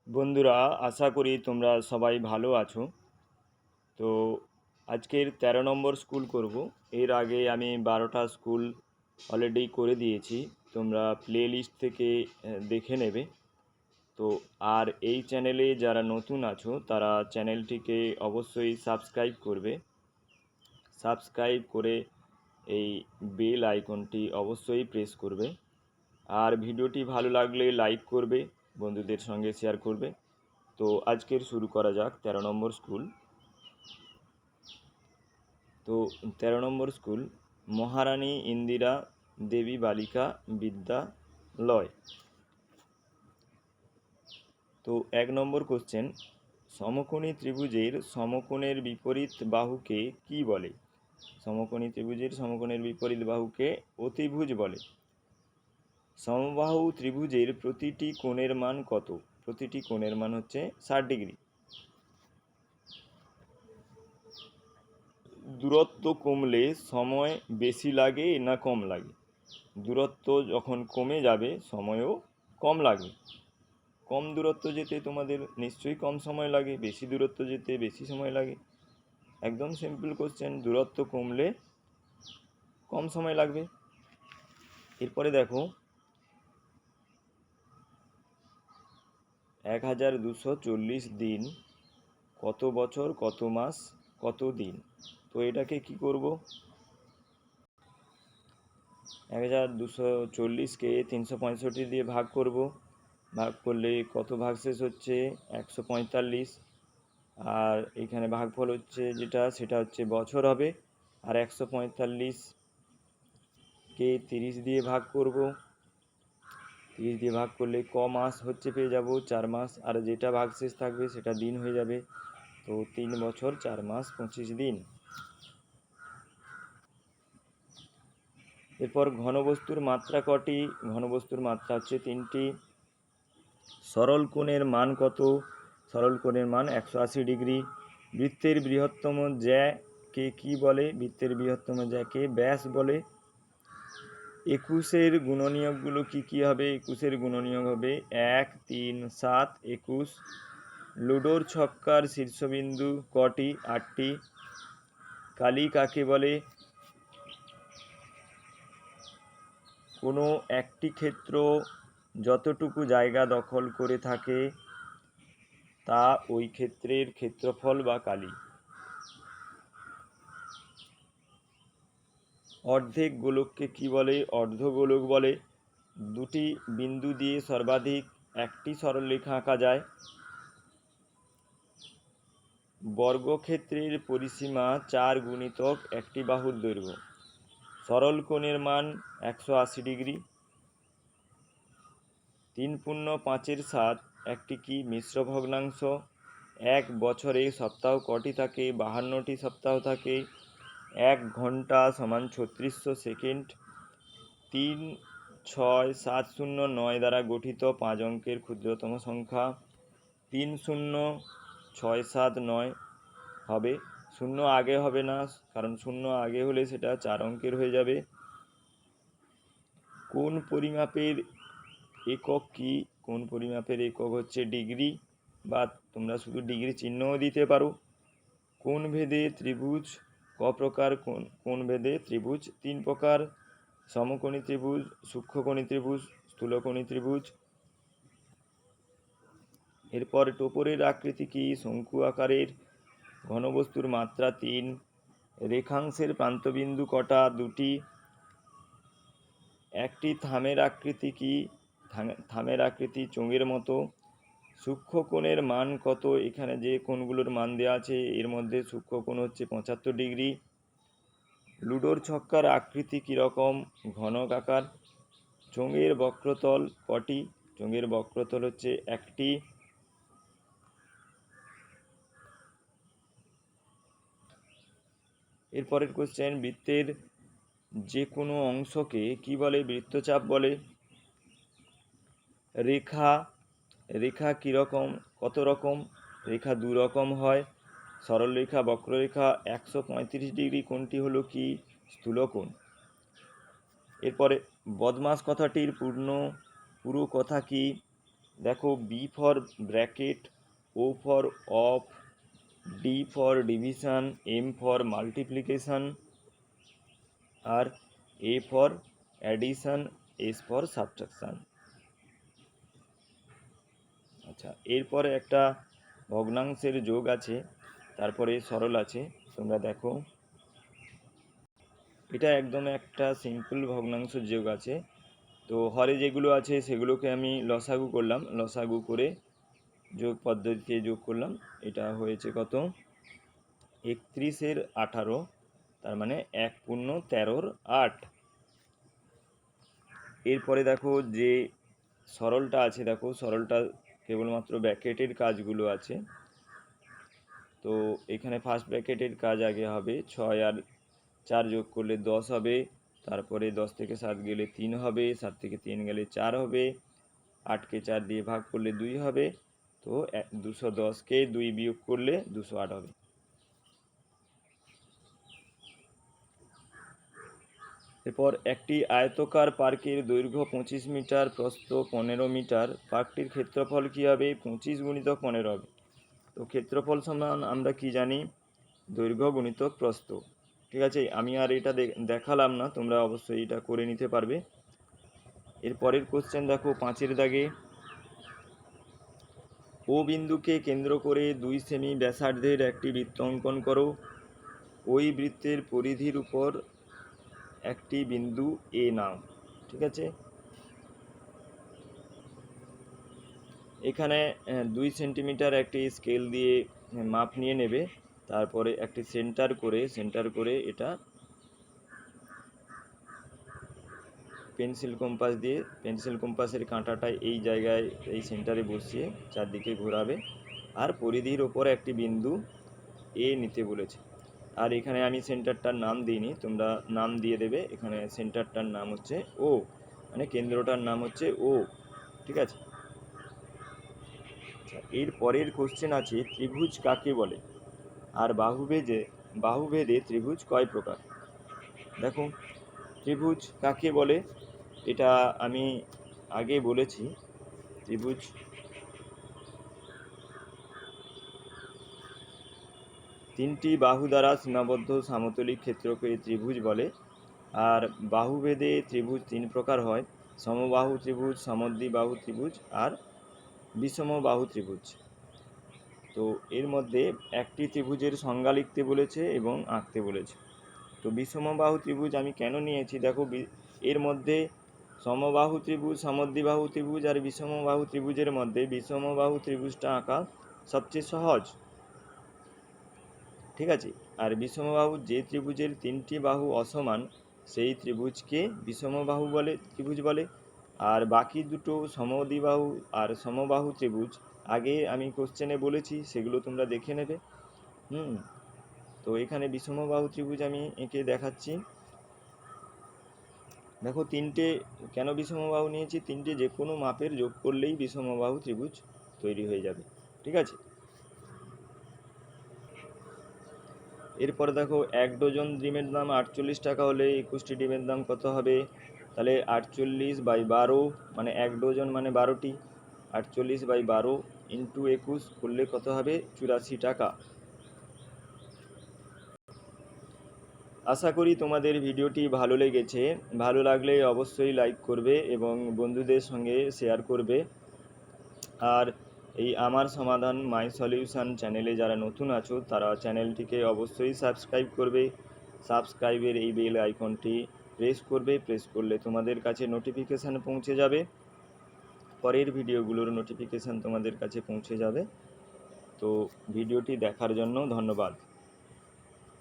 বন্ধুরা, আশা করি তোমরা সবাই ভালো আছো। তো আজকের ১৩ নম্বর স্কুল করব। এর আগে আমি ১২টা স্কুল অলরেডি করে দিয়েছি। তোমরা প্লে লিস্ট থেকে দেখে নেবে। তো আর এই চ্যানেলে যারা নতুন আছো তারা চ্যানেলটিকে অবশ্যই সাবস্ক্রাইব করবে। সাবস্ক্রাইব করে এই বেল আইকনটি অবশ্যই প্রেস করবে। আর ভিডিওটি ভালো লাগলে লাইক করবে, বন্ধুদের সঙ্গে শেয়ার করবে। তো আজকের শুরু করা যাক ১৩ নম্বর স্কুল। তো ১৩ নম্বর স্কুল মহারানী ইন্দিরা দেবী বালিকা বিদ্যালয়। তো ১ নম্বর কোশ্চেন, সমকোণী ত্রিভুজের সমকোণের বিপরীত বাহুকে কি বলে? সমকোণী ত্রিভুজের সমকোণের বিপরীত বাহুকে অতিভুজ বলে। সমবাহু ত্রিভুজের প্রতিটি কোণের মান কত? প্রতিটি কোণের মান হচ্ছে ৬০ ডিগ্রি। দূরত্ব কমলে সময় বেশি লাগে না কম লাগে? দূরত্ব যখন কমে যাবে সময়ও কম লাগবে। কম দূরত্ব যেতে তোমাদের নিশ্চয়ই কম সময় লাগে, বেশি দূরত্ব যেতে বেশি সময় লাগে। একদম সিম্পল কোশ্চেন, দূরত্ব কমলে কম সময় লাগবে। এরপরে দেখো ১২৪০ দিন কত বছর কত মাস কত দিন? তো এটাকে কি করব? ১২৪০কে ৩৬৫ দিয়ে ভাগ করব। ভাগ করলে কত ভাগশেষ হচ্ছে? ১৪৫। আর এখানে ভাগফল হচ্ছে সেটা হচ্ছে বছর হবে। আর ১৪৫কে ৩০ দিয়ে ভাগ করব। ৩০ দিয়ে ভাগ করলে ক মাস হচ্ছে পেয়ে যাব ৪ মাস। আর যেটা ভাগশেষ থাকবে সেটা দিন হয়ে যাবে। তো ৩ বছর ৪ মাস ২৫ দিন। এরপর ঘনবস্তুর মাত্রা কটি? ঘনবস্তুর মাত্রা হচ্ছে ৩টি। সরল কোণের মান কত? সরল কোণের মান ১৮০ ডিগ্রি। বৃত্তের বৃহত্তম জ্যাকে কি বলে? বৃত্তের বৃহত্তম জ্যাকে ব্যাস বলে। ২১-এর গুণনীয়কগুলো কি কি হবে? ২১-এর গুণনীয়ক হবে ১, ৩, ৭, ২১। লুডোর ছক্কার শীর্ষবিন্দু কটি? ৮টি। কালি কাকে বলে? কোনো একটি ক্ষেত্র যতটুকু জায়গা দখল করে থাকে তা ওই ক্ষেত্রের ক্ষেত্রফল বা কালি। অর্ধেক গোলককে কি বলে? অর্ধগোলক বলে। দুটি বিন্দু দিয়ে সর্বাধিক একটি সরলরেখা আঁকা যায়। বর্গক্ষেত্রের পরিসীমা ৪ গুণিতক একটি বাহুর দৈর্ঘ্য। সরল কোণের মান ১৮০ ডিগ্রি। ৩.৫-৭ একটি কি মিশ্র ভগ্নাংশ? এক বছরে সপ্তাহ কটি থাকে? ৫২টি সপ্তাহ থাকে। ১ ঘন্টা সমান ৩৬০০ সেকেন্ড। ৩, ৬, ৭, ০, ৯ দ্বারা গঠিত ৫ অঙ্কের ক্ষুদ্রতম সংখ্যা। ৩, ০, ৬, ৭, ৯ হবে। ০ আগে হবে না, কারণ ০ আগে হলে সেটা ৪ অঙ্কের হয়ে যাবে। কোণ পরিমাপের একক কি? কোণ পরিমাপের একক হচ্ছে ডিগ্রি, বা তোমরা শুধু ডিগ্রি চিহ্নও দিতে পারো। কোণ ভেদে ত্রিভুজ ক প্রকার? কোণ ভেদে ত্রিভুজ ৩ প্রকার: সমকোণী ত্রিভুজ, সূক্ষ্মকোণী ত্রিভুজ, স্থূলকোণী ত্রিভুজ। এরপর টোপরের আকৃতি কি? শঙ্কু আকারের। ঘনবস্তুর মাত্রা ৩। রেখাংশের প্রান্তবিন্দু কটা? ২টি। একটি থামের আকৃতি কি? থামের আকৃতি চোঙের মতো। সূক্ষ্মকোণের মান কত? এখানে যে কোণগুলোর মান দেওয়া আছে এর মধ্যে সূক্ষ্মকোণ হচ্ছে ৭৫ ডিগ্রি। লুডোর ছক্কার আকৃতি কীরকম? ঘনক আকার। চোঙের বক্রতল কটি? চোঙের বক্রতল হচ্ছে ১টি। এরপরের কোশ্চেন, বৃত্তের যে কোনো অংশকে কি বলে? বৃত্তচাপ বলে। রেখা কীরকম? কত রকম? রেখা ২ রকম হয়, সরলরেখা, বক্ররেখা। ১৩৫ ডিগ্রি কোণটি হলো কি? স্থূলকোণ। এরপরে বদমাস কথাটির পুরো কথা কি? দেখো B for bracket, O for of, D for division, M for multiplication, আর A for addition, S for subtraction. আচ্ছা, এরপরে একটা ভগ্নাংশের যোগ আছে, তারপরে সরল আছে। তোমরা দেখো, এটা একদম একটা সিম্পল ভগ্নাংশ যোগ আছে। তো হরে যেগুলো আছে সেগুলোকে আমি লসাগু করলাম, লসাগু করে যোগ পদ্ধতিতে যোগ করলাম। এটা হয়েছে কত? 31-18, তার মানে 1×13 = 8। এরপরে দেখো যে সরলটা আছে, দেখো সরলটা কেবলমাত্র ব্র্যাকেটের কাজগুলো আছে। তো এখানে ফার্স্ট ব্র্যাকেটের কাজ আগে হবে, 6 আর 4 যোগ করলে 10 হবে, তারপরে 10 থেকে 7 গেলে 3 হবে, 7 থেকে 3 গেলে 4 হবে, 8কে 4 দিয়ে ভাগ করলে 2 হবে। তো 210কে 2 বিয়োগ করলে 208 হবে। এরপর একটি আয়তকার পার্কের দৈর্ঘ্য 25 মিটার, প্রস্থ 15 মিটার। পার্কটির ক্ষেত্রফল কী হবে? 25 × 15 হবে। তো ক্ষেত্রফল সমান আমরা কি জানি? দৈর্ঘ্য গুণিতক প্রস্থ। ঠিক আছে, আমি আর এটা দেখালাম না, তোমরা অবশ্যই এটা করে নিতে পারবে। এর পরের কোশ্চেন দেখো 5-এর দাগে, ও বিন্দুকে কেন্দ্র করে 2 সেমি ব্যাসার্ধের একটি বৃত্ত অঙ্কন করো। ওই বৃত্তের পরিধির উপর একটি বিন্দু এ নাও। ঠিক আছে, এখানে 2 সেন্টিমিটার একটি স্কেল দিয়ে মাপ নিয়ে নেবে। তারপরে একটি সেন্টার করে এটা পেন্সিল কম্পাসের কাঁটাটা এই জায়গায় এই সেন্টারে বসিয়ে চারদিকে ঘোরাবে, আর পরিধির ওপর একটি বিন্দু এ নিতে বলেছে। আর এখানে আমি সেন্টারটার নাম দিইনি, তোমরা নাম দিয়ে দেবে। এখানে সেন্টারটার নাম হচ্ছে ও, মানে কেন্দ্রটার নাম হচ্ছে ও। ঠিক আছে, আচ্ছা, এর পরের কোশ্চেন আছে, ত্রিভুজ কাকে বলে? আর বাহুভেদে ত্রিভুজ কয় প্রকার? দেখো, ত্রিভুজ কাকে বলে এটা আমি আগে বলেছি। ত্রিভুজ তিনটি বাহু দ্বারা সীমাবদ্ধ সমতলিক ক্ষেত্রকে ত্রিভুজ বলে। আর বাহুভেদে ত্রিভুজ 3 প্রকার হয়: সমবাহু ত্রিভুজ, সমদ্বিবাহু ত্রিভুজ, আর বিষমবাহু ত্রিভুজ। তো এর মধ্যে একটি ত্রিভুজের সংজ্ঞা লিখতে বলেছে এবং আঁকতে বলেছে। তো বিষমবাহু ত্রিভুজ আমি কেন নিয়েছি দেখো, এর মধ্যে সমবাহু ত্রিভুজ, সমদ্বিবাহু ত্রিভুজ আর বিষমবাহু ত্রিভুজের মধ্যে বিষমবাহু ত্রিভুজটা আঁকা সবচেয়ে সহজ। ঠিক আছে, আর বিষমবাহু যে ত্রিভুজের 3টি বাহু অসমান সেই ত্রিভুজকে বিষমবাহু ত্রিভুজ বলে। আর বাকি দুটো সমদ্বিবাহু আর সমবাহু ত্রিভুজ আগে আমি কোশ্চেনে বলেছি, সেগুলো তোমরা দেখে নেবে। তো এখানে বিষমবাহু ত্রিভুজ আমি এঁকে দেখাচ্ছি। দেখো, 3টে কেন বিষমবাহু নিয়েছি? 3টে যে কোনো মাপের যোগ করলেই বিষমবাহু ত্রিভুজ তৈরি হয়ে যাবে। ঠিক আছে, এরপরে দেখো, 1 ডজন ডিমের দাম 48 টাকা হলে 21টি ডিমের দাম কত হবে? তাহলে 48/12, মানে 1 ডজন মানে 12টি, 48/12 ইন্টু 21 করলে কত হবে? 84 টাকা। আশা করি তোমাদের ভিডিওটি ভালো লেগেছে। ভালো লাগলে অবশ্যই লাইক করবে এবং বন্ধুদের সঙ্গে শেয়ার করবে। আর এই আমার সমাধান মাই সলিউশন চ্যানেলে যারা নতুন আছো তারা চ্যানেলটিকে অবশ্যই সাবস্ক্রাইব করবে। সাবস্ক্রাইবের এই বেল আইকনটি প্রেস করবে, প্রেস করলে তোমাদের কাছে নোটিফিকেশান পৌঁছে যাবে, পরের ভিডিওগুলোর নোটিফিকেশান তোমাদের কাছে পৌঁছে যাবে। তো ভিডিওটি দেখার জন্য ধন্যবাদ।